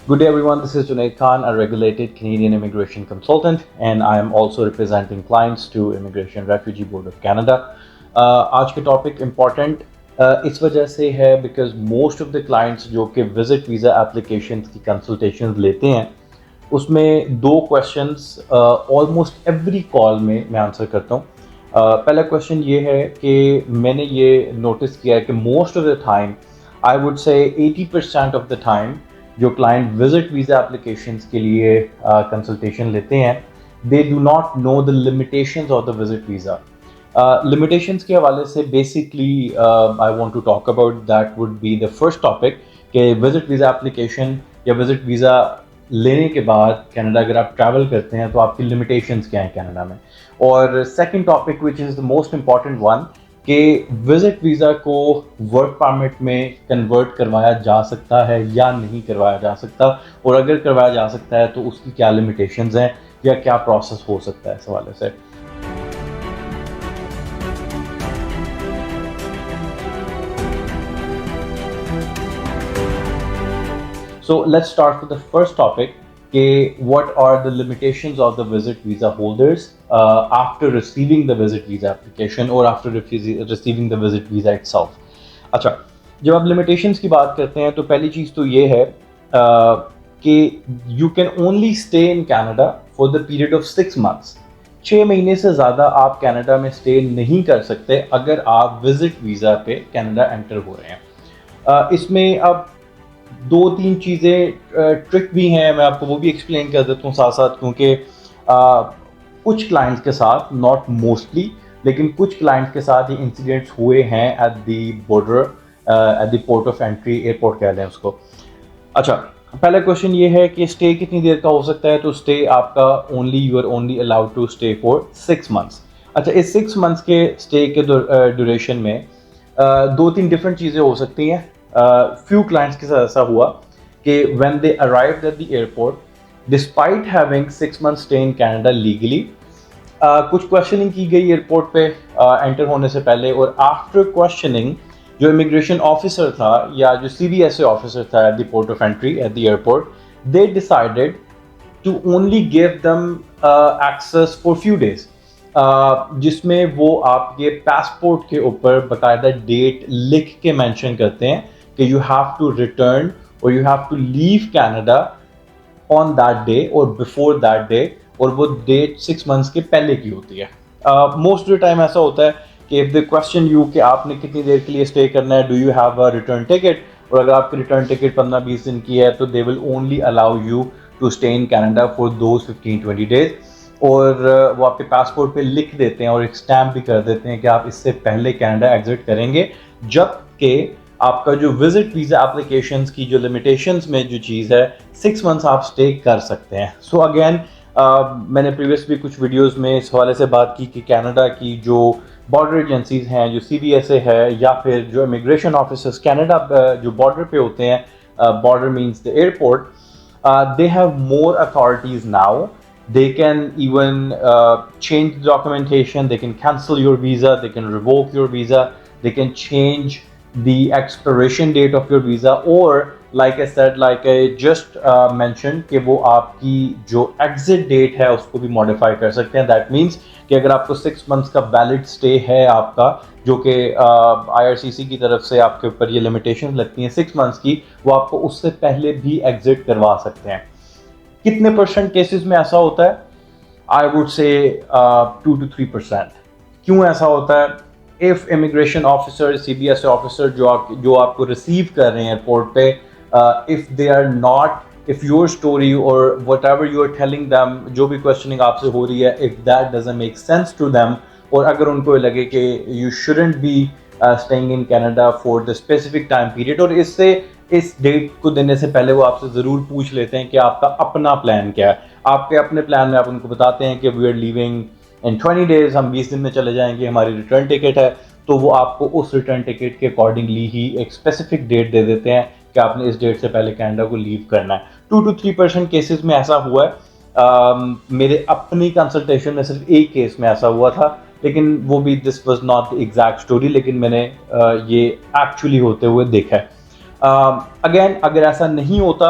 Good day, everyone. This is Junaid Khan, a regulated Canadian immigration consultant, and I am also representing clients to Immigration Refugee Board of Canada. आज के topic important इस वजह से है because most of the clients जो कि visit visa application की consultation लेते हैं उसमें दो क्वेश्चंस ऑलमोस्ट एवरी कॉल में मैं आंसर करता हूँ. पहला क्वेश्चन ये है कि मैंने ये नोटिस किया है कि most of the time I would say 80% of the time जो क्लाइंट विजिट वीज़ा एप्लीकेशंस के लिए कंसल्टेशन लेते हैं they do not know the limitations of the visit visa. Limitations के हवाले से basically I want to talk about that would be the first topic कि visit visa application या visit visa लेने के बाद कनाडा अगर आप ट्रैवल करते हैं तो आपकी लिमिटेशंस क्या हैं कनाडा में. और second topic which is the most important one कि विजिट वीज़ा को वर्क परमिट में कन्वर्ट करवाया जा सकता है या नहीं करवाया जा सकता, और अगर करवाया जा सकता है तो उसकी क्या लिमिटेशंस हैं या क्या प्रोसेस हो सकता है इस हवाले से. So let's start with the first topic. What are the limitations of the visit visa holders after receiving the visit visa application or after receiving the visit visa itself? अच्छा, जब आप limitations की बात करते हैं तो पहली चीज़ तो ये है कि you can only stay in Canada for the period of 6 months. 6 महीने से ज़्यादा आप कनाडा में स्टे नहीं कर सकते अगर आप विजिट वीज़ा पे कनाडा एंटर हो रहे हैं. इसमें अब दो तीन चीज़ें ट्रिक भी हैं, मैं आपको वो भी एक्सप्लेन कर देता हूँ साथ साथ, क्योंकि कुछ क्लाइंट्स के साथ, नॉट मोस्टली, लेकिन कुछ क्लाइंट्स के साथ ये इंसिडेंट्स हुए हैं at the border, eight the port of entry, airport कह लें उसको. अच्छा, पहला क्वेश्चन ये है कि स्टे कितनी देर का हो सकता है. तो स्टे आपका you are only allowed to stay for 6 months. अच्छा, इस 6 मंथ्स के स्टे के ड्यूरेशन में दो तीन डिफरेंट चीज़ें हो सकती हैं. Few clients के साथ ऐसा हुआ कि when they arrived at the airport, despite having 6 months stay in Canada legally, कुछ क्वेश्चनिंग की गई एयरपोर्ट पे एंटर होने से पहले, और आफ्टर क्वेश्चनिंग जो इमिग्रेशन ऑफिसर था या जो CBSA ऑफिसर था at the port of entry at the airport, they decided to only give them access for few days, जिसमें वो आपके पासपोर्ट के ऊपर बाकायदा डेट लिख के मेंशन करते हैं कि यू हैव टू रिटर्न और you have to leave Canada on that day और बिफोर दैट डे, और वो डेट 6 मंथ्स के पहले की होती है. मोस्ट ऑफ द टाइम ऐसा होता है कि इफ दे क्वेश्चन यू कि आपने कितनी देर के लिए स्टे करना है, do you have a return ticket, और अगर आपकी रिटर्न टिकट 15-20 दिन की है तो they will only allow you to stay in Canada for those 15-20 days, और वो आपके पासपोर्ट पे लिख देते हैं और एक स्टैम्प भी कर देते हैं कि आप इससे पहले कनाडा एग्जिट करेंगे, जबकि आपका जो विजिट वीज़ा एप्लीकेशंस की जो लिमिटेशंस में जो चीज़ है 6 मंथ्स आप स्टे कर सकते हैं. सो अगेन मैंने प्रीवियस भी कुछ वीडियोस में इस हवाले से बात की कि कनाडा की जो बॉर्डर एजेंसीज हैं, जो CBSA है या फिर जो इमिग्रेशन ऑफिसर्स कनाडा जो बॉर्डर पे होते हैं, border means the airport, they have more authorities now. They can even change the documentation, they can cancel your visa, they can revoke your visa, they can change the expiration date of your visa, or like I said, like I just mentioned कि वो आपकी जो exit date है उसको भी modify कर सकते हैं. That means कि अगर आपको 6 months का valid stay है आपका, जो कि IRCC की तरफ से आपके ऊपर ये limitations लगती हैं 6 months की, वो आपको उससे पहले भी exit करवा सकते हैं. कितने परसेंट केसेस में ऐसा होता है? आई वुड से 2 to 3%. क्यों ऐसा होता है? If immigration officer, CBSA officer जो आपको रिसीव कर रहे हैं एयरपोर्ट पे, if they are not, if your story or whatever you are telling them, जो भी क्वेश्चनिंग आपसे हो रही है, if that doesn't make sense to them, और अगर उनको लगे कि you shouldn't be staying in Canada for the specific time period, और इस डेट को देने से पहले वो आपसे ज़रूर पूछ लेते हैं कि आपका अपना प्लान क्या है. आपके अपने प्लान में आप उनको बताते हैं कि we are leaving in 20 days, हम 20 दिन में चले जाएंगे, हमारी रिटर्न टिकट है, तो वो आपको उस रिटर्न टिकट के अकॉर्डिंगली ही एक स्पेसिफिक डेट दे देते हैं कि आपने इस डेट से पहले कनाडा को लीव करना है. 2 to 3% केसेस में ऐसा हुआ है. मेरे अपनी कंसल्टेशन में सिर्फ एक केस में ऐसा हुआ था, लेकिन वो भी this was not the exact story, लेकिन मैंने ये एक्चुअली होते हुए देखा है. अगेन अगर ऐसा नहीं होता,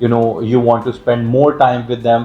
you know you want to spend more time with them,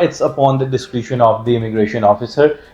it's upon the discretion of the immigration officer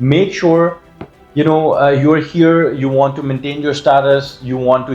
make sure you are here, you want to maintain your status, you want to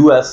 US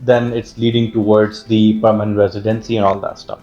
then it's leading towards the permanent residency and all that stuff.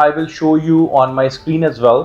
I will show you on my screen as well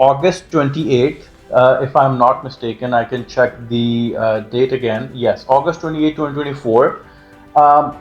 August 28, if I'm not mistaken, I can check the date again. Yes, August 28, 2024.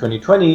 2020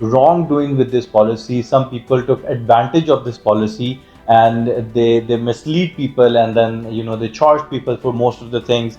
wrong doing with this policy, some people took advantage of this policy and they mislead people and then they charge people for most of the things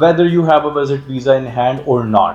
whether you have a visit visa in hand or not.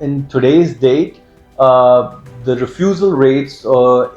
in today's date the refusal rates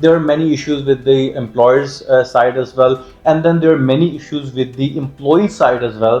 There are many issues with the employer's side as well, and then there are many issues with the employee side as well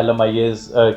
LMIAs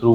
through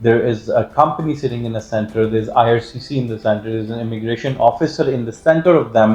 there is a company sitting in the center, there is IRCC in the center, there is an immigration officer in the center of them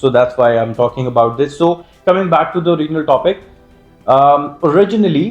so that's why I'm talking about this. So coming back to the original topic, originally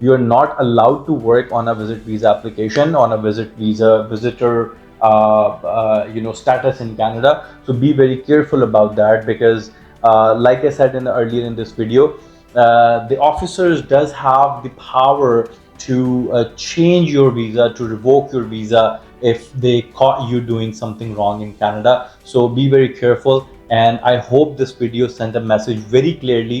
you are not allowed to work on a visit visa application, on a visitor status in Canada. So be very careful about that, because like I said earlier in this video, the officers does have the power to change your visa, to revoke your visa if they caught you doing something wrong in Canada. So be very careful, and I hope this video sent a message very clearly